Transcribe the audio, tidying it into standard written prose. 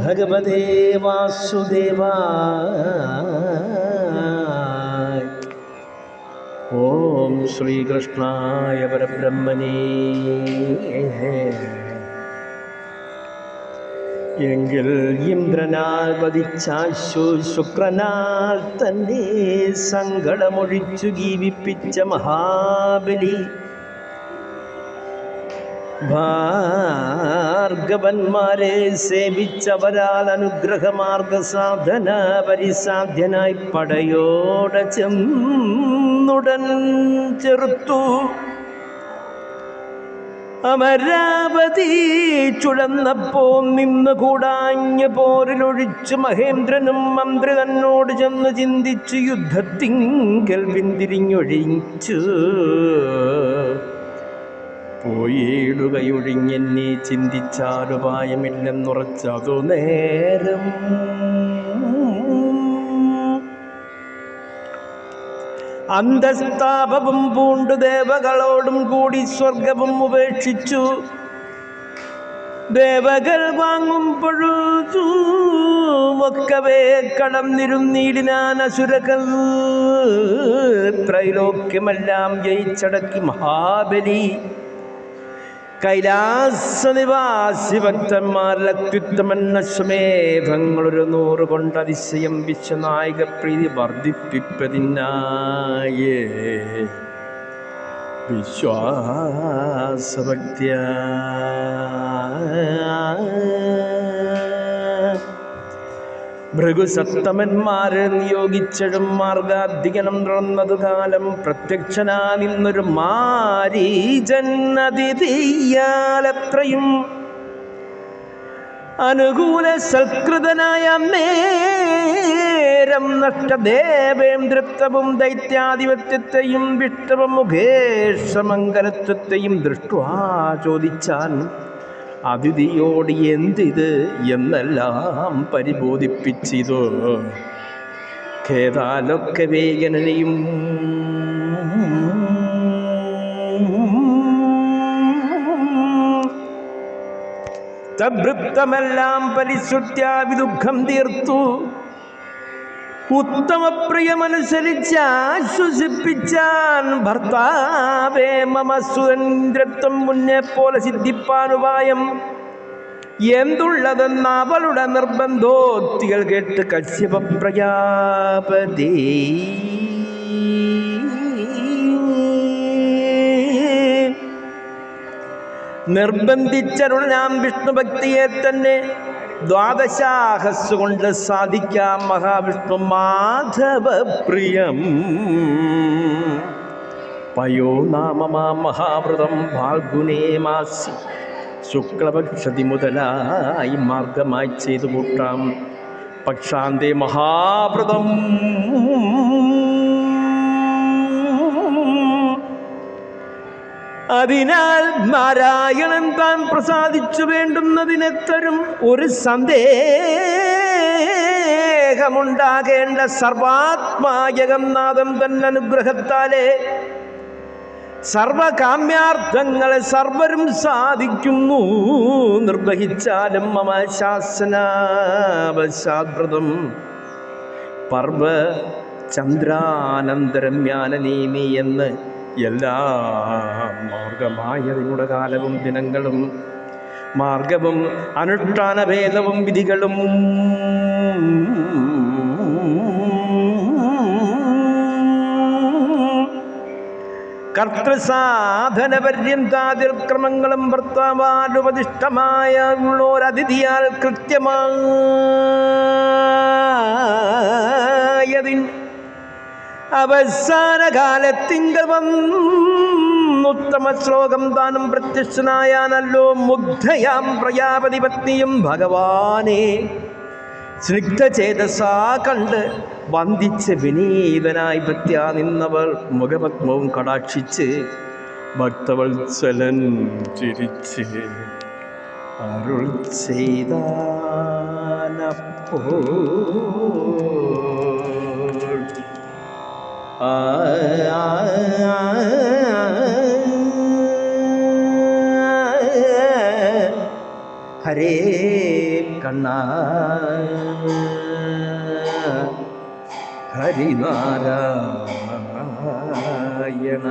ഭഗവതേ വാസുദേവായ. ഓം ശ്രീകൃഷ്ണായ പരബ്രഹ്മണേ. എങ്കിൽ ഇന്ദ്രനാൽ വധിച്ചാശു ശുക്രനാൽ തന്നെ സങ്കടമൊഴിച്ചു ജീവിപ്പിച്ച മഹാബലി ഭാർഗവന്മാരെ സേവിച്ചവരാൽ അനുഗ്രഹമാർഗ സാധന പരിസാധ്യനായി പടയോടെ ചെന്നുടൻ ചെറുത്തു അമരാവതി ചുഴന്നപ്പോ നിന്ന് കൂടാഞ്ഞ പോരിലൊഴിച്ചു മഹേന്ദ്രനും മന്ത്രി തന്നോട് ചെന്ന് ചിന്തിച്ചു യുദ്ധത്തിങ്കൽ പിന്തിരിഞ്ഞൊഴിച്ചു പോയിടുകയൊഴിഞ്ഞെന്നെ ചിന്തിച്ചാലുപായമില്ലെന്നുറച്ചതു നേരം അന്തസ്താപവും പൂണ്ടു ദേവകളോടും കൂടി സ്വർഗവും ഉപേക്ഷിച്ചു ദേവകൾ വാങ്ങുമ്പോഴു ഒക്കവേ കടന്നിരുന്നീടിനാൻ അസുരകൾ ത്രൈലോക്യമെല്ലാം ജയിച്ചടക്കി മഹാബലി കൈലാസനിവാസി ഭക്തന്മാരിൽ അത്യുത്തമൻ അശ്വമേധങ്ങളൊരു 100 കൊണ്ട് അതിശയം വിശ്വനായക പ്രീതി വർദ്ധിപ്പിപ്പതിനായേ വിശ്വാസഭക്തിയ ഭൃഗുസത്തമന്മാരെ നിയോഗിച്ചഴും മാർഗാധികനം തുറന്നതു കാലം പ്രത്യക്ഷനാ നിന്നൊരു മാരീചൻ അതിഥിയാലത്രയും അനുകൂല സൽകൃതനായ നേരം നഷ്ടദേവേന്ദ്രത്വവും ദൈത്യാധിപത്യത്തെയും വിഷ്ടവം മുഖേഷമംഗലത്വത്തെയും ദൃഷ്ട്വാ ചോദിച്ചാൻ അതിഥിയോട് എന്തിത് എന്നെല്ലാം പരിബോധിപ്പിച്ചിതോ ഖേദാലൊക്കെ വേഗനനെയും തഭൃപ്തമെല്ലാം പരിശ്രുത്യാവിദുഃഖം തീർത്തു ഉത്തമപ്രിയമനുസരിച്ച് ആശ്വസിപ്പിച്ചാൻ ഭർത്താവേ മമസുന്ദ്രത്വം മുന്നേ പോലെ സിദ്ധിപ്പാനുപായം എന്തുള്ളതെന്ന് അവളുടെ നിർബന്ധോക്തികൾ കേട്ട് കശ്യപ പ്രജാപതി നിർബന്ധിച്ചരുളനാം വിഷ്ണുഭക്തിയെ തന്നെ ദ്വാദശാഹസ്സുകൊണ്ട് സാധിക്കാം മഹാവിഷ്ണു മാധവപ്രിയം പയോ നാമമാ മഹാവ്രതം ഫാൽഗുനേ മാസി ശുക്ലപക്ഷതി മുതലായി മാർഗമായി ചെയ്തു കൂട്ടാം പക്ഷാന്തേ മഹാവ്രതം അതിനാൽ നാരായണൻ താൻ പ്രസാദിച്ചു വേണ്ടുന്നതിനെ തരും ഒരു സന്ദേഹമുണ്ടാകേണ്ട സർവാത്മാജഗന്നാഥം തന്നെ അനുഗ്രഹത്താലേ സർവകാമ്യാർത്ഥങ്ങളെ സർവരും സാധിക്കുന്നു നിർവഹിച്ചാലും മമ ശാസനാവശാദ്വ്രതം പർവ ചന്ദ്രാനന്തരം ജ്ഞാനനീമി എന്ന് എല്ലാ മാർഗമായതിനുടെ കാലവും ദിനങ്ങളും മാർഗവും അനുഷ്ഠാനഭേദവും വിധികളും കർത്തൃസാധനപര്യന്താതിർക്രമങ്ങളും ഭർത്താവാലുപദിഷ്ടമായ ഉള്ളോരതിഥിയാൽ കൃത്യമായതിൻ അവസാന കാലത്തിങ്കൽ വന്നുത്തമ ശ്ലോകം താനും പ്രത്യക്ഷനായാനല്ലോ മുഗ്ധയാം പ്രജാപതി പത്നിയും ഭഗവാനെ സ്നിഗ്ധചേതസാ കണ്ട് വന്ദിച്ച് വിനീതനായി ഭക്ത്യാ നിന്നവർ മുഖപത്മവും കടാക്ഷിച്ച് ഭക്തവത്സലൻ ചിരിച്ച് അരുൾ ചെയ്താനപ്പോ ഹരേ കണ്ണ ഹരിനാരായണ